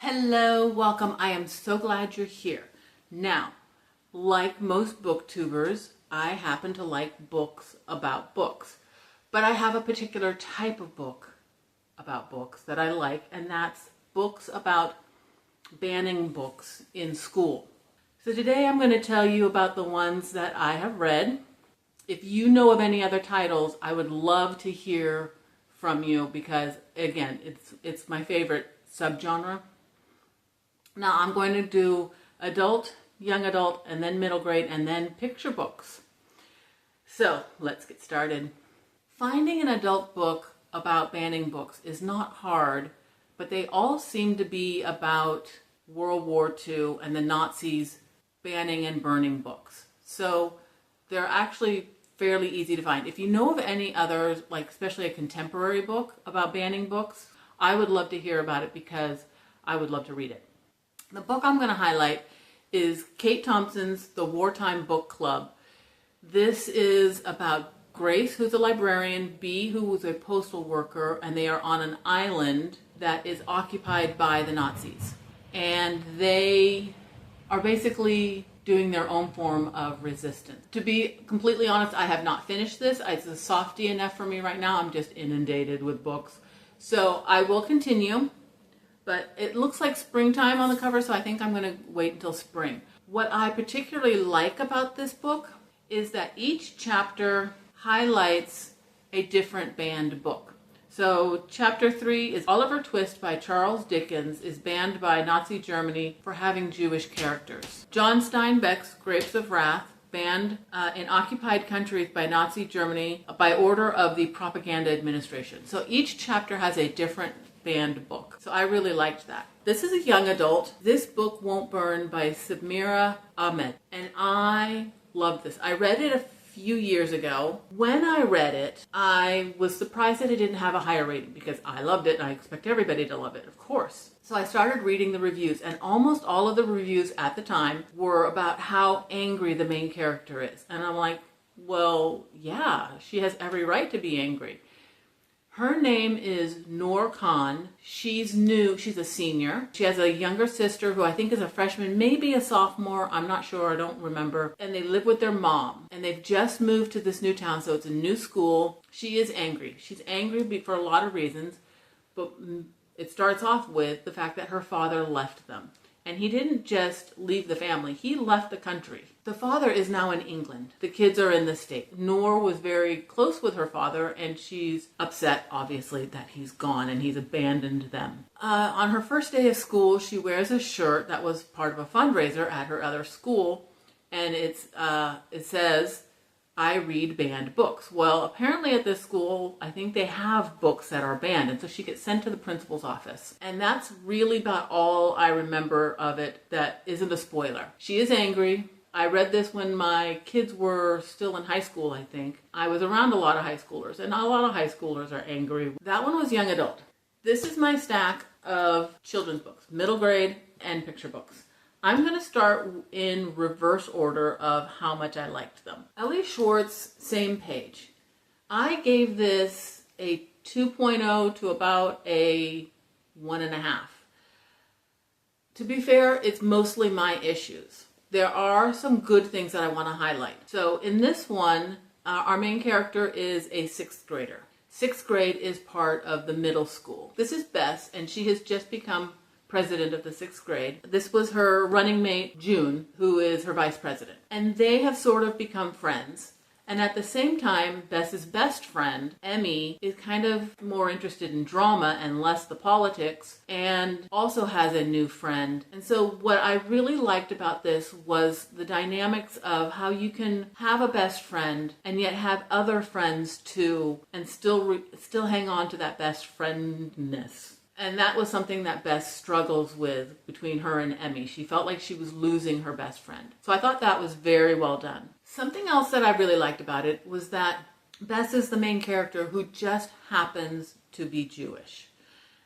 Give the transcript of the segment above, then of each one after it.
Hello, welcome. I am so glad you're here. Now, like most booktubers, I happen to like books about books. But I have a particular type of book about books that I like, and that's books about banning books in school. So today I'm going to tell you about the ones that I have read. If you know of any other titles, I would love to hear from you because, again, it's my favorite subgenre. Now I'm going to do adult, young adult, and then middle grade, and then picture books. So let's get started. Finding an adult book about banning books is not hard, but they all seem to be about World War II and the Nazis banning and burning books. So they're actually fairly easy to find. If you know of any others, like especially a contemporary book about banning books, I would love to hear about it because I would love to read it. The book I'm going to highlight is Kate Thompson's The Wartime Book Club. This is about Grace, who's a librarian, Bea, who was a postal worker, and they are on an island that is occupied by the Nazis. And they are basically doing their own form of resistance. To be completely honest, I have not finished this. It's a softie enough for me right now. I'm just inundated with books. So I will continue. But it looks like springtime on the cover, so I think I'm going to wait until spring. What I particularly like about this book is that each chapter highlights a different banned book. So chapter 3 is Oliver Twist by Charles Dickens is banned by Nazi Germany for having Jewish characters. John Steinbeck's Grapes of Wrath, banned in occupied countries by Nazi Germany by order of the Propaganda Administration. So each chapter has a different banned book. So I really liked that. This is a young adult. This book Won't Burn by Samira Ahmed. And I love this. I read it a few years ago. When I read it, I was surprised that it didn't have a higher rating because I loved it and I expect everybody to love it, of course. So I started reading the reviews, and almost all of the reviews at the time were about how angry the main character is. And I'm like, well, yeah, she has every right to be angry. Her name is Noor Khan. She's new. She's a senior. She has a younger sister who I think is a freshman, maybe a sophomore. I'm not sure. I don't remember. And they live with their mom. And they've just moved to this new town, so it's a new school. She is angry. She's angry for a lot of reasons. But it starts off with the fact that her father left them. And he didn't just leave the family. He left the country. The father is now in England. The kids are in the States. Noor was very close with her father, and she's upset, obviously, that he's gone and he's abandoned them. On her first day of school, she wears a shirt that was part of a fundraiser at her other school, and it says, I read banned books. Well, apparently at this school, I think they have books that are banned, and so she gets sent to the principal's office. And that's really about all I remember of it that isn't a spoiler. She is angry. I read this when my kids were still in high school, I think. I was around a lot of high schoolers, and a lot of high schoolers are angry. That one was young adult. This is my stack of children's books, middle grade and picture books. I'm going to start in reverse order of how much I liked them. Ellie Schwartz, same page. I gave this a 2.0 to about a 1.5. To be fair, it's mostly my issues. There are some good things that I want to highlight. So in this one, our main character is a 6th grader. 6th grade is part of the middle school. This is Bess, and she has just become president of the 6th grade. This was her running mate, June, who is her vice president. And they have sort of become friends. And at the same time, Bess's best friend, Emmy, is kind of more interested in drama and less the politics, and also has a new friend. And so what I really liked about this was the dynamics of how you can have a best friend and yet have other friends too, and still hang on to that best friendness. And that was something that Bess struggles with between her and Emmy. She felt like she was losing her best friend. So I thought that was very well done. Something else that I really liked about it was that Bess is the main character who just happens to be Jewish.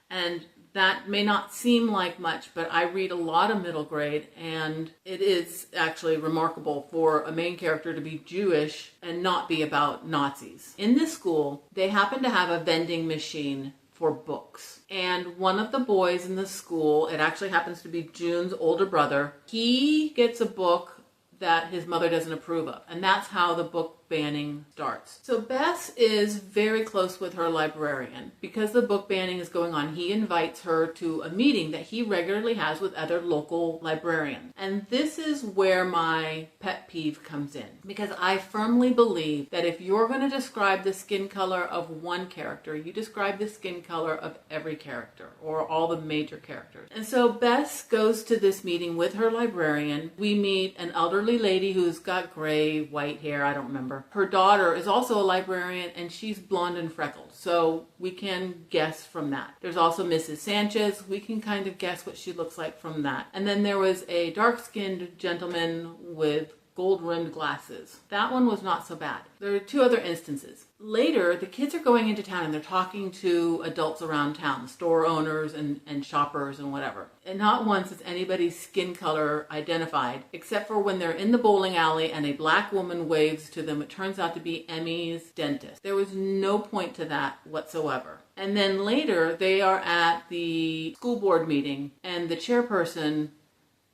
And that may not seem like much, but I read a lot of middle grade, and it is actually remarkable for a main character to be Jewish and not be about Nazis. In this school, they happen to have a vending machine for books. And one of the boys in the school, it actually happens to be June's older brother, he gets a book that his mother doesn't approve of. And that's how the book banning starts. So Bess is very close with her librarian. Because the book banning is going on, he invites her to a meeting that he regularly has with other local librarians. And this is where my pet peeve comes in. Because I firmly believe that if you're going to describe the skin color of one character, you describe the skin color of every character, or all the major characters. And so Bess goes to this meeting with her librarian. We meet an elderly lady who's got gray, white hair, I don't remember. Her daughter is also a librarian, and she's blonde and freckled, so we can guess from that. There's also Mrs. Sanchez. We can kind of guess what she looks like from that. And then there was a dark-skinned gentleman with gold-rimmed glasses. That one was not so bad. There are two other instances. Later, the kids are going into town and they're talking to adults around town, store owners and shoppers and whatever. And not once is anybody's skin color identified, except for when they're in the bowling alley and a black woman waves to them. It turns out to be Emmy's dentist. There was no point to that whatsoever. And then later, they are at the school board meeting and the chairperson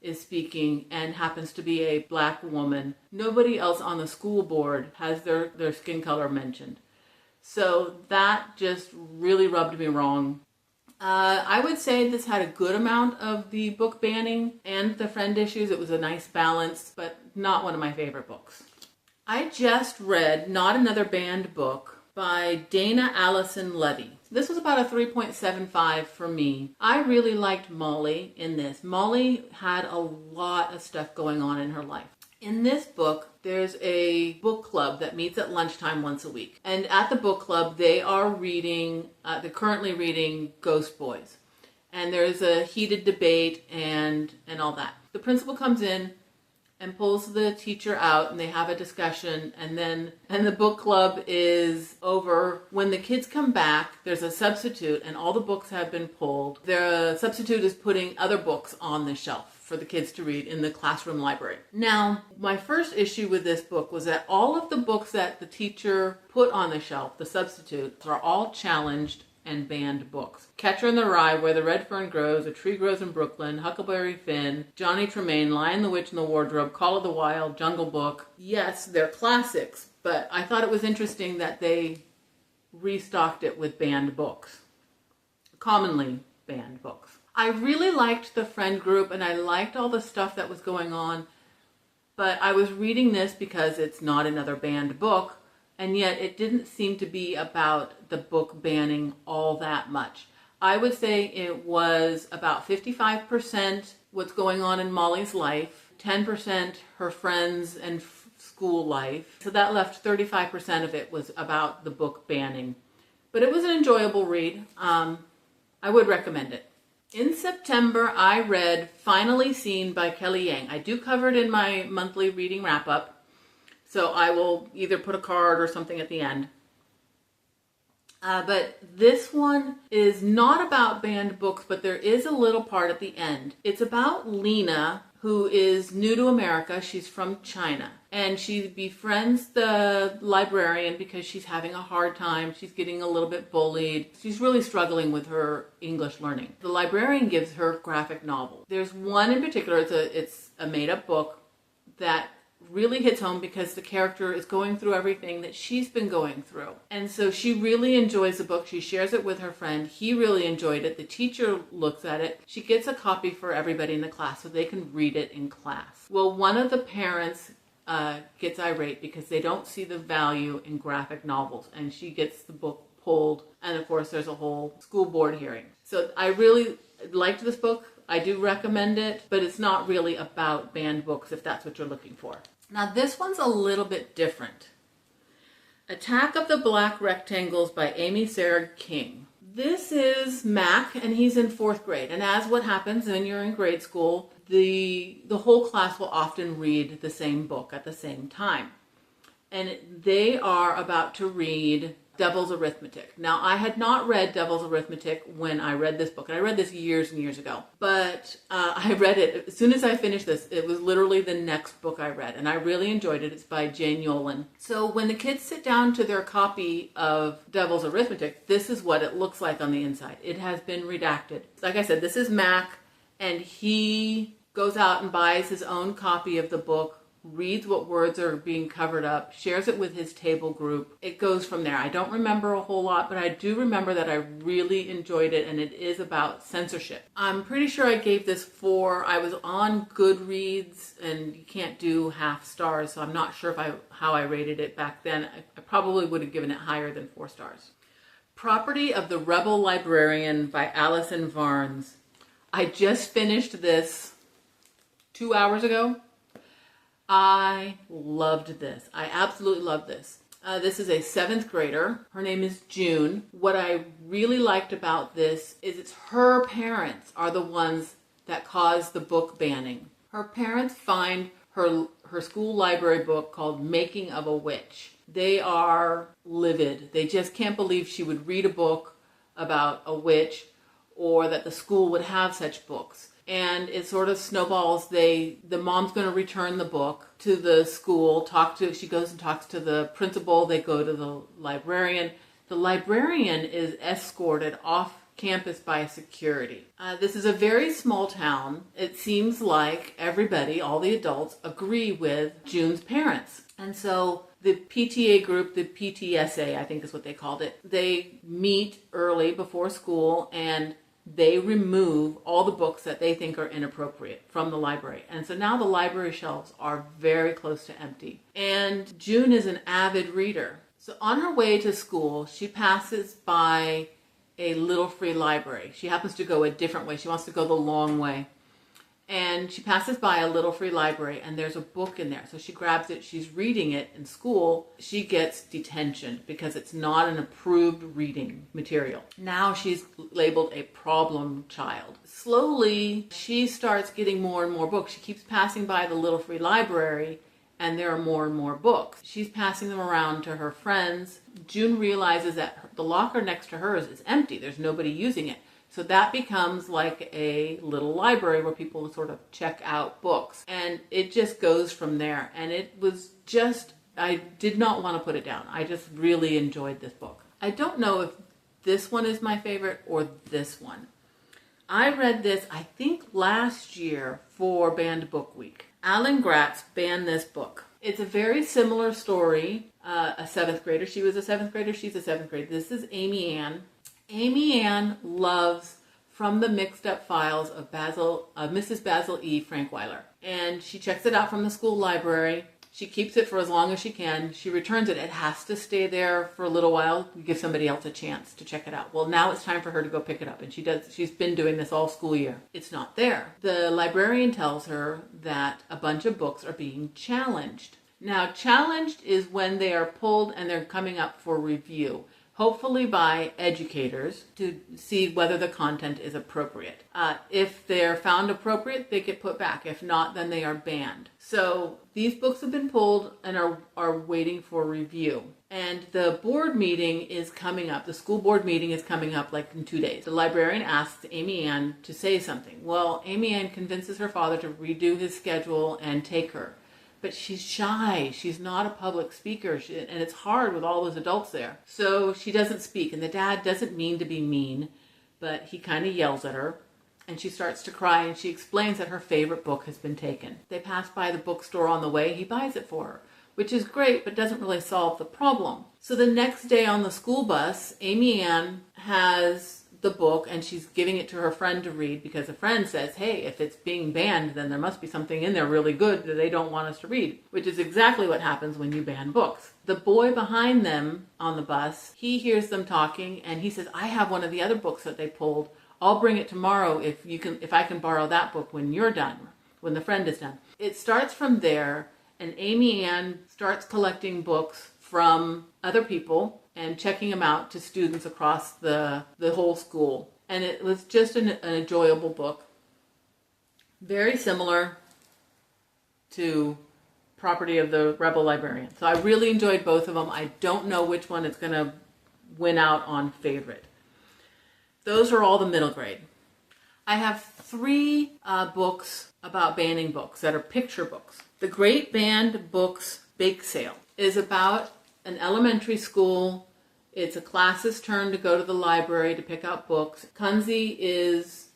is speaking and happens to be a black woman. Nobody else on the school board has their skin color mentioned. So that just really rubbed me wrong. I would say this had a good amount of the book banning and the friend issues. It was a nice balance, but not one of my favorite books. I just read Not Another Banned Book by Dana Allison Levy. This was about a 3.75 for me. I really liked Molly in this. Molly had a lot of stuff going on in her life. In this book, there's a book club that meets at lunchtime once a week. And at the book club, they're currently reading Ghost Boys. And there's a heated debate and all that. The principal comes in and pulls the teacher out, and they have a discussion, and the book club is over. When the kids come back, there's a substitute, and all the books have been pulled. The substitute is putting other books on the shelf for the kids to read in the classroom library. Now, my first issue with this book was that all of the books that the teacher put on the shelf, the substitutes, are all challenged and banned books. Catcher in the Rye, Where the Red Fern Grows, A Tree Grows in Brooklyn, Huckleberry Finn, Johnny Tremaine, Lion the Witch and the Wardrobe, Call of the Wild, Jungle Book. Yes, they're classics, but I thought it was interesting that they restocked it with banned books. Commonly banned books. I really liked the friend group and I liked all the stuff that was going on, but I was reading this because it's not another banned book. And yet it didn't seem to be about the book banning all that much. I would say it was about 55% what's going on in Molly's life, 10% her friends and school life. So that left 35% of it was about the book banning. But it was an enjoyable read. I would recommend it. In September, I read Finally Seen by Kelly Yang. I do cover it in my monthly reading wrap-up. So I will either put a card or something at the end. But this one is not about banned books, but there is a little part at the end. It's about Lena, who is new to America. She's from China. And she befriends the librarian because she's having a hard time. She's getting a little bit bullied. She's really struggling with her English learning. The librarian gives her graphic novels. There's one in particular, it's a made-up book that really hits home because the character is going through everything that she's been going through. And so she really enjoys the book. She shares it with her friend. He really enjoyed it. The teacher looks at it. She gets a copy for everybody in the class so they can read it in class. Well, one of the parents gets irate because they don't see the value in graphic novels, and she gets the book pulled, and of course there's a whole school board hearing. So I really liked this book. I do recommend it, but it's not really about banned books if that's what you're looking for. Now this one's a little bit different. Attack of the Black Rectangles by Amy Sarah King. This is Mac, and he's in 4th grade. And as what happens when you're in grade school, the whole class will often read the same book at the same time. And they are about to read Devil's Arithmetic. Now, I had not read Devil's Arithmetic when I read this book, and I read this years and years ago. But I read it, as soon as I finished this, it was literally the next book I read, and I really enjoyed it. It's by Jane Yolen. So when the kids sit down to their copy of Devil's Arithmetic, this is what it looks like on the inside. It has been redacted. Like I said, this is Mac, and he goes out and buys his own copy of the book, reads what words are being covered up, shares it with his table group. It goes from there. I don't remember a whole lot, but I do remember that I really enjoyed it, and it is about censorship. I'm pretty sure I gave this 4. I was on Goodreads, and you can't do half stars, so I'm not sure how I rated it back then. I probably would have given it higher than 4 stars. Property of the Rebel Librarian by Alison Varnes. I just finished this 2 hours ago. I loved this. I absolutely loved this. This is a 7th grader. Her name is June. What I really liked about this is it's her parents are the ones that caused the book banning. Her parents find her school library book called Making of a Witch. They are livid. They just can't believe she would read a book about a witch or that the school would have such books. And it sort of snowballs. The mom's going to return the book to the school. She goes and talks to the principal. They go to the librarian. The librarian is escorted off campus by security. This is a very small town. It seems like everybody, all the adults, agree with June's parents. And so the PTA group, the PTSA, I think is what they called it, they meet early before school and they remove all the books that they think are inappropriate from the library. And so now the library shelves are very close to empty. And June is an avid reader. So on her way to school, she passes by a little free library. She happens to go a different way. She wants to go the long way. And she passes by a little free library and there's a book in there. So she grabs it, she's reading it in school. She gets detention because it's not an approved reading material. Now she's labeled a problem child. Slowly, she starts getting more and more books. She keeps passing by the little free library and there are more and more books. She's passing them around to her friends. June realizes that the locker next to hers is empty. There's nobody using it. So that becomes like a little library where people sort of check out books. And it just goes from there. And it was just, I did not want to put it down. I just really enjoyed this book. I don't know if this one is my favorite or this one. I read this, I think, last year for Banned Book Week. Alan Gratz banned this book. It's a very similar story. A 7th grader. She was a 7th grader. She's a 7th grader. This is Amy Ann. Amy Ann loves From the Mixed Up Files of Mrs. Basil E. Frankweiler. And she checks it out from the school library. She keeps it for as long as she can. She returns it. It has to stay there for a little while. Give somebody else a chance to check it out. Well, now it's time for her to go pick it up. And she's been doing this all school year. It's not there. The librarian tells her that a bunch of books are being challenged. Now, challenged is when they are pulled and they're coming up for review. Hopefully by educators to see whether the content is appropriate. If they're found appropriate, they get put back. If not, then they are banned. So these books have been pulled and are waiting for review. And the board meeting is coming up. The school board meeting is coming up like in 2 days. The librarian asks Amy Ann to say something. Well, Amy Ann convinces her father to redo his schedule and take her. But she's shy. She's not a public speaker. And it's hard with all those adults there. So she doesn't speak. And the dad doesn't mean to be mean, but he kind of yells at her. And she starts to cry and she explains that her favorite book has been taken. They pass by the bookstore on the way. He buys it for her, which is great, but doesn't really solve the problem. So the next day on the school bus, Amy Ann has the book and she's giving it to her friend to read because a friend says, hey, if it's being banned, then there must be something in there really good that they don't want us to read, which is exactly what happens when you ban books. The boy behind them on the bus, he hears them talking and he says, I have one of the other books that they pulled. I'll bring it tomorrow if I can borrow that book when you're done, when the friend is done. It starts from there and Amy Ann starts collecting books from other people and checking them out to students across the whole school. And it was just an enjoyable book. Very similar to Property of the Rebel Librarian. So I really enjoyed both of them. I don't know which one is going to win out on favorite. Those are all the middle grade. I have 3 books about banning books that are picture books. The Great Banned Books Bake Sale is about an elementary school. It's a class's turn to go to the library to pick out books. Kunzi is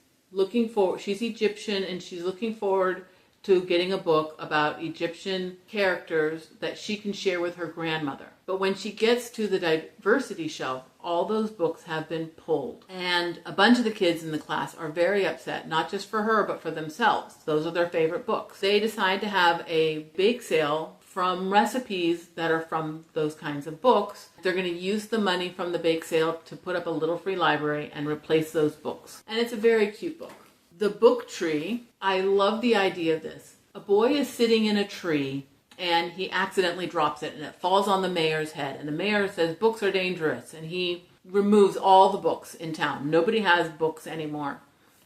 she's Egyptian, and she's looking forward to getting a book about Egyptian characters that she can share with her grandmother. But when she gets to the diversity shelf, all those books have been pulled. And a bunch of the kids in the class are very upset, not just for her, but for themselves. Those are their favorite books. They decide to have a bake sale from recipes that are from those kinds of books. They're going to use the money from the bake sale to put up a little free library and replace those books. And it's a very cute book. The book tree, I love the idea of this. A boy is sitting in a tree and he accidentally drops it and it falls on the mayor's head. And the mayor says, books are dangerous. And he removes all the books in town. Nobody has books anymore.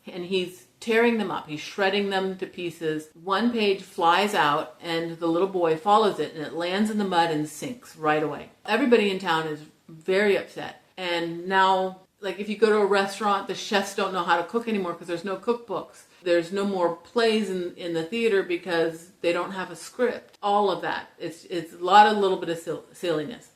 And he's tearing them up. He's shredding them to pieces. One page flies out and the little boy follows it and it lands in the mud and sinks right away. Everybody in town is very upset. And now, like if you go to a restaurant, the chefs don't know how to cook anymore because there's no cookbooks. There's no more plays in the theater because they don't have a script. All of that. It's a little bit of silliness.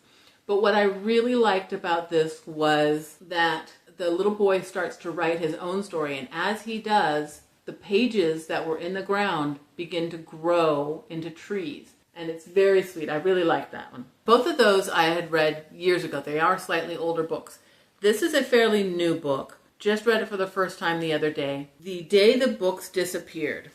But what I really liked about this was that the little boy starts to write his own story. And as he does, the pages that were in the ground begin to grow into trees. And it's very sweet. I really like that one. Both of those I had read years ago. They are slightly older books. This is a fairly new book. Just read it for the first time the other day. The Day the Books Disappeared.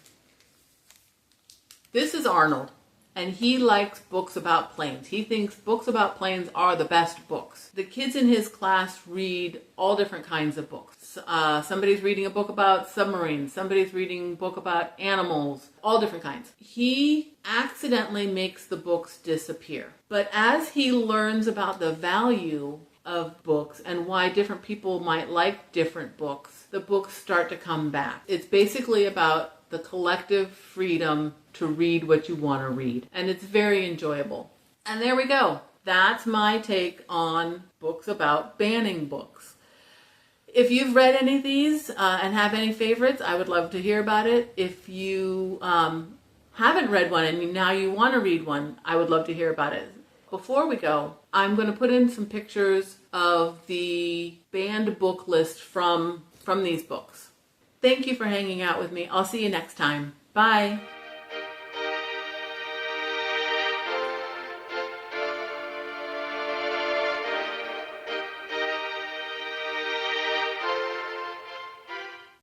This is Arnold, and he likes books about planes. He thinks books about planes are the best books. The kids in his class read all different kinds of books. Somebody's reading a book about submarines. Somebody's reading a book about animals. All different kinds. He accidentally makes the books disappear. But as he learns about the value of books and why different people might like different books, the books start to come back. It's basically about the collective freedom to read what you want to read. And it's very enjoyable. And there we go. That's my take on books about banning books. If you've read any of these and have any favorites, I would love to hear about it. If you haven't read one and now you want to read one, I would love to hear about it. Before we go, I'm going to put in some pictures of the banned book list from these books. Thank you for hanging out with me. I'll see you next time. Bye.